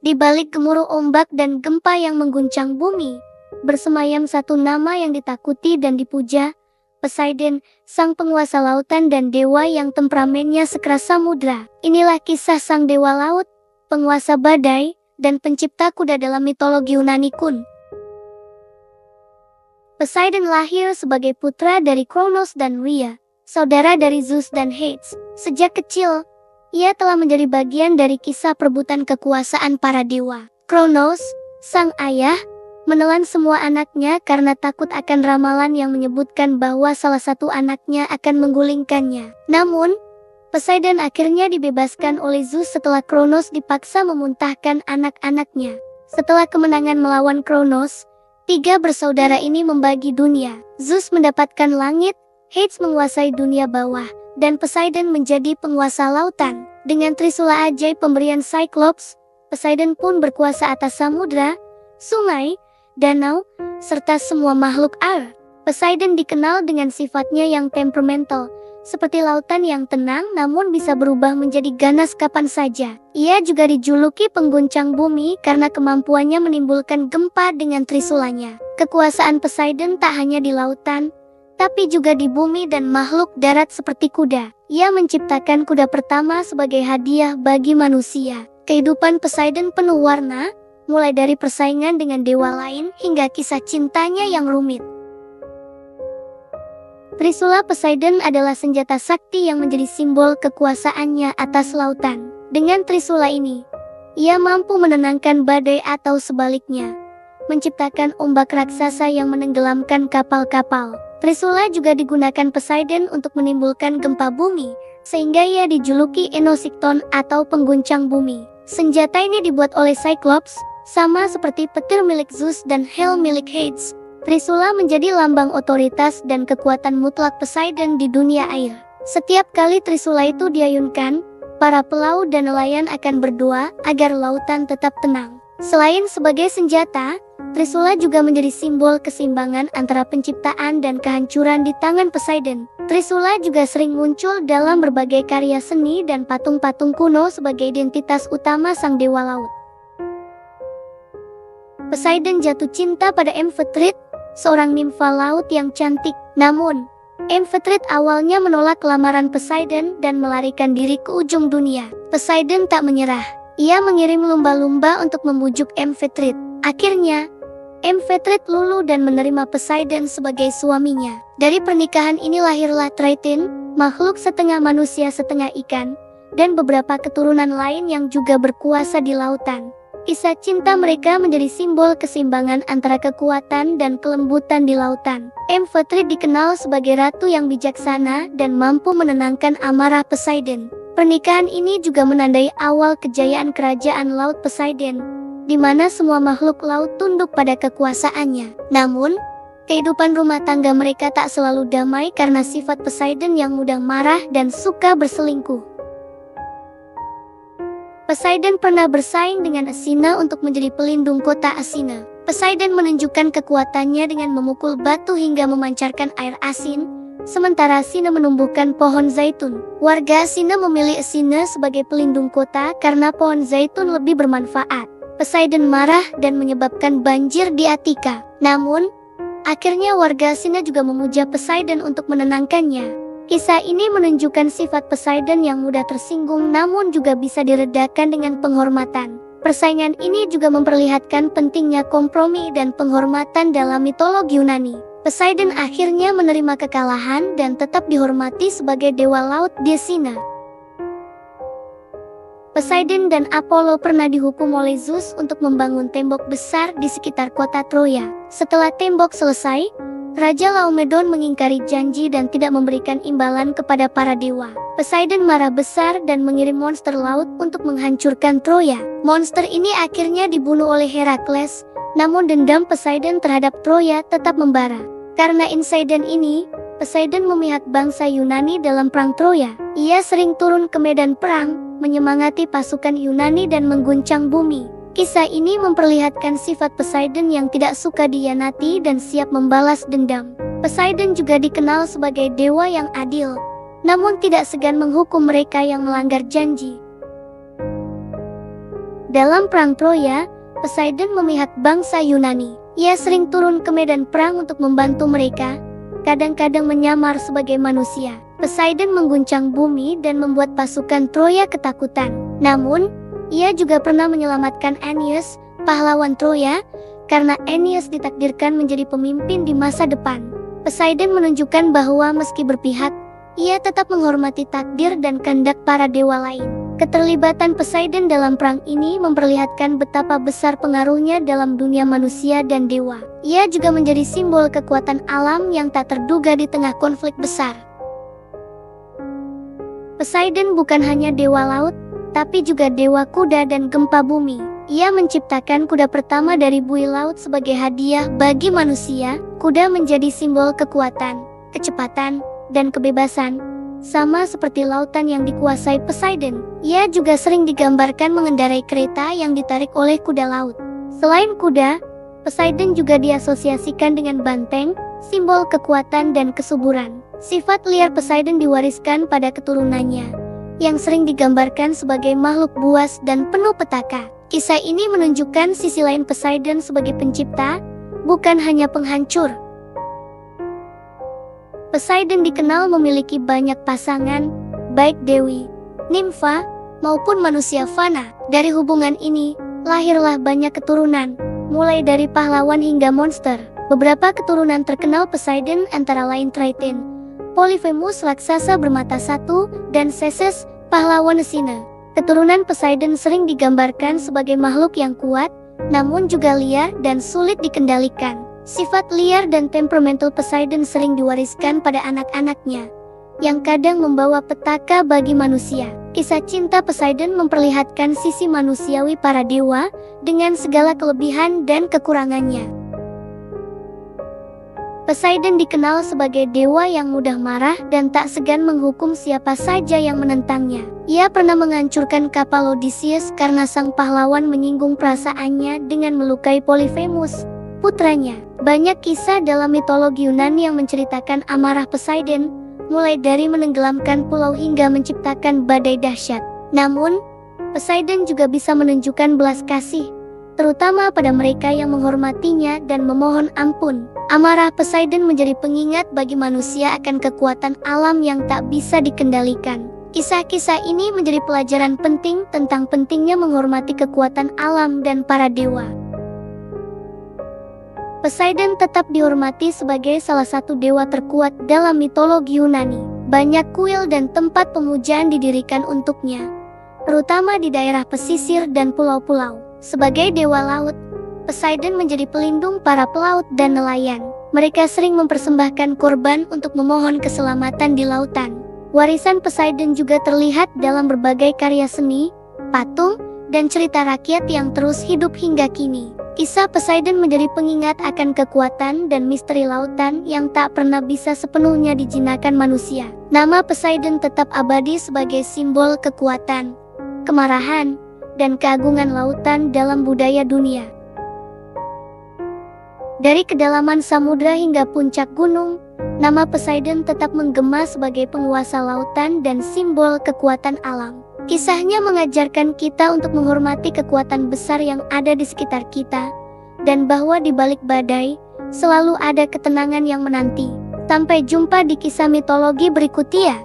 Di balik gemuruh ombak dan gempa yang mengguncang bumi, bersemayam satu nama yang ditakuti dan dipuja, Poseidon, sang penguasa lautan dan dewa yang temperamennya sekeras samudra. Inilah kisah sang dewa laut, penguasa badai, dan pencipta kuda dalam mitologi Yunani kun. Poseidon lahir sebagai putra dari Kronos dan Rhea, saudara dari Zeus dan Hades. Sejak kecil, ia telah menjadi bagian dari kisah perebutan kekuasaan para dewa. Kronos, sang ayah, menelan semua anaknya karena takut akan ramalan yang menyebutkan bahwa salah satu anaknya akan menggulingkannya. Namun, Poseidon akhirnya dibebaskan oleh Zeus setelah Kronos dipaksa memuntahkan anak-anaknya. Setelah kemenangan melawan Kronos, tiga bersaudara ini membagi dunia. Zeus mendapatkan langit, Hades menguasai dunia bawah, dan Poseidon menjadi penguasa lautan. Dengan trisula ajaib pemberian Cyclops, Poseidon pun berkuasa atas samudra, sungai, danau, serta semua makhluk air. Poseidon dikenal dengan sifatnya yang temperamental, seperti lautan yang tenang namun bisa berubah menjadi ganas kapan saja. Ia juga dijuluki pengguncang bumi karena kemampuannya menimbulkan gempa dengan trisulanya. Kekuasaan Poseidon tak hanya di lautan, tapi juga di bumi dan makhluk darat seperti kuda. Ia menciptakan kuda pertama sebagai hadiah bagi manusia. Kehidupan Poseidon penuh warna, mulai dari persaingan dengan dewa lain hingga kisah cintanya yang rumit. Trisula Poseidon adalah senjata sakti yang menjadi simbol kekuasaannya atas lautan. Dengan trisula ini, ia mampu menenangkan badai atau sebaliknya, menciptakan ombak raksasa yang menenggelamkan kapal-kapal. Trisula juga digunakan Poseidon untuk menimbulkan gempa bumi, sehingga ia dijuluki Enosikton atau pengguncang bumi. Senjata ini dibuat oleh Cyclops, sama seperti petir milik Zeus dan helm milik Hades. Trisula menjadi lambang otoritas dan kekuatan mutlak Poseidon di dunia air. Setiap kali trisula itu diayunkan, para pelaut dan nelayan akan berdoa agar lautan tetap tenang. Selain sebagai senjata, trisula juga menjadi simbol keseimbangan antara penciptaan dan kehancuran di tangan Poseidon. Trisula juga sering muncul dalam berbagai karya seni dan patung-patung kuno sebagai identitas utama sang dewa laut. Poseidon jatuh cinta pada Amphitrite, seorang nimfa laut yang cantik. Namun, Amphitrite awalnya menolak lamaran Poseidon dan melarikan diri ke ujung dunia. Poseidon tak menyerah. Ia mengirim lumba-lumba untuk membujuk Amphitrite. Akhirnya, Amphitrite luluh dan menerima Poseidon sebagai suaminya. Dari pernikahan ini lahirlah Triton, makhluk setengah manusia setengah ikan, dan beberapa keturunan lain yang juga berkuasa di lautan. Kisah cinta mereka menjadi simbol keseimbangan antara kekuatan dan kelembutan di lautan. Amphitrite dikenal sebagai ratu yang bijaksana dan mampu menenangkan amarah Poseidon. Pernikahan ini juga menandai awal kejayaan kerajaan laut Poseidon, di mana semua makhluk laut tunduk pada kekuasaannya. Namun, kehidupan rumah tangga mereka tak selalu damai karena sifat Poseidon yang mudah marah dan suka berselingkuh. Poseidon pernah bersaing dengan Athena untuk menjadi pelindung kota Athena. Poseidon menunjukkan kekuatannya dengan memukul batu hingga memancarkan air asin, sementara Athena menumbuhkan pohon zaitun. Warga Athena memilih Athena sebagai pelindung kota karena pohon zaitun lebih bermanfaat. Poseidon marah dan menyebabkan banjir di Attika. Namun, akhirnya warga Athena juga memuja Poseidon untuk menenangkannya. Kisah ini menunjukkan sifat Poseidon yang mudah tersinggung namun juga bisa diredakan dengan penghormatan. Persaingan ini juga memperlihatkan pentingnya kompromi dan penghormatan dalam mitologi Yunani. Poseidon akhirnya menerima kekalahan dan tetap dihormati sebagai dewa laut di Athena. Poseidon dan Apollo pernah dihukum oleh Zeus untuk membangun tembok besar di sekitar kota Troya. Setelah tembok selesai, Raja Laomedon mengingkari janji dan tidak memberikan imbalan kepada para dewa. Poseidon marah besar dan mengirim monster laut untuk menghancurkan Troya. Monster ini akhirnya dibunuh oleh Herakles, namun dendam Poseidon terhadap Troya tetap membara. Karena insiden ini, Poseidon memihak bangsa Yunani dalam perang Troya. Ia sering turun ke medan perang, menyemangati pasukan Yunani dan mengguncang bumi. Kisah ini memperlihatkan sifat Poseidon yang tidak suka dihianati dan siap membalas dendam. Poseidon juga dikenal sebagai dewa yang adil, namun tidak segan menghukum mereka yang melanggar janji. Dalam perang Troya, Poseidon memihak bangsa Yunani. Ia sering turun ke medan perang untuk membantu mereka, kadang-kadang menyamar sebagai manusia. Poseidon mengguncang bumi dan membuat pasukan Troya ketakutan. Namun, ia juga pernah menyelamatkan Aeneas, pahlawan Troya, karena Aeneas ditakdirkan menjadi pemimpin di masa depan. Poseidon menunjukkan bahwa meski berpihak, ia tetap menghormati takdir dan kehendak para dewa lain. Keterlibatan Poseidon dalam perang ini memperlihatkan betapa besar pengaruhnya dalam dunia manusia dan dewa. Ia juga menjadi simbol kekuatan alam yang tak terduga di tengah konflik besar. Poseidon bukan hanya dewa laut, tapi juga dewa kuda dan gempa bumi. Ia menciptakan kuda pertama dari buih laut sebagai hadiah bagi manusia. Kuda menjadi simbol kekuatan, kecepatan, dan kebebasan. Sama seperti lautan yang dikuasai Poseidon, ia juga sering digambarkan mengendarai kereta yang ditarik oleh kuda laut. Selain kuda, Poseidon juga diasosiasikan dengan banteng, simbol kekuatan dan kesuburan. Sifat liar Poseidon diwariskan pada keturunannya, yang sering digambarkan sebagai makhluk buas dan penuh petaka. Kisah ini menunjukkan sisi lain Poseidon sebagai pencipta, bukan hanya penghancur. Poseidon dikenal memiliki banyak pasangan, baik dewi, nimfa, maupun manusia fana. Dari hubungan ini, lahirlah banyak keturunan, mulai dari pahlawan hingga monster. Beberapa keturunan terkenal Poseidon antara lain Triton, Polyphemus raksasa bermata satu, dan Ceses, pahlawan Esina. Keturunan Poseidon sering digambarkan sebagai makhluk yang kuat, namun juga liar dan sulit dikendalikan. Sifat liar dan temperamental Poseidon sering diwariskan pada anak-anaknya, yang kadang membawa petaka bagi manusia. Kisah cinta Poseidon memperlihatkan sisi manusiawi para dewa dengan segala kelebihan dan kekurangannya. Poseidon dikenal sebagai dewa yang mudah marah dan tak segan menghukum siapa saja yang menentangnya. Ia pernah menghancurkan kapal Odysseus karena sang pahlawan menyinggung perasaannya dengan melukai Polyphemus, putranya. Banyak kisah dalam mitologi Yunani yang menceritakan amarah Poseidon, mulai dari menenggelamkan pulau hingga menciptakan badai dahsyat. Namun, Poseidon juga bisa menunjukkan belas kasih, terutama pada mereka yang menghormatinya dan memohon ampun. Amarah Poseidon menjadi pengingat bagi manusia akan kekuatan alam yang tak bisa dikendalikan. Kisah-kisah ini menjadi pelajaran penting tentang pentingnya menghormati kekuatan alam dan para dewa. Poseidon tetap dihormati sebagai salah satu dewa terkuat dalam mitologi Yunani. Banyak kuil dan tempat pemujaan didirikan untuknya, terutama di daerah pesisir dan pulau-pulau. Sebagai dewa laut, Poseidon menjadi pelindung para pelaut dan nelayan. Mereka sering mempersembahkan korban untuk memohon keselamatan di lautan. Warisan Poseidon juga terlihat dalam berbagai karya seni, patung, dan cerita rakyat yang terus hidup hingga kini. Kisah Poseidon menjadi pengingat akan kekuatan dan misteri lautan yang tak pernah bisa sepenuhnya dijinakan manusia. Nama Poseidon tetap abadi sebagai simbol kekuatan, kemarahan, dan keagungan lautan dalam budaya dunia. Dari kedalaman samudra hingga puncak gunung, nama Poseidon tetap menggema sebagai penguasa lautan dan simbol kekuatan alam. Kisahnya mengajarkan kita untuk menghormati kekuatan besar yang ada di sekitar kita, dan bahwa di balik badai, selalu ada ketenangan yang menanti. Sampai jumpa di kisah mitologi berikutnya.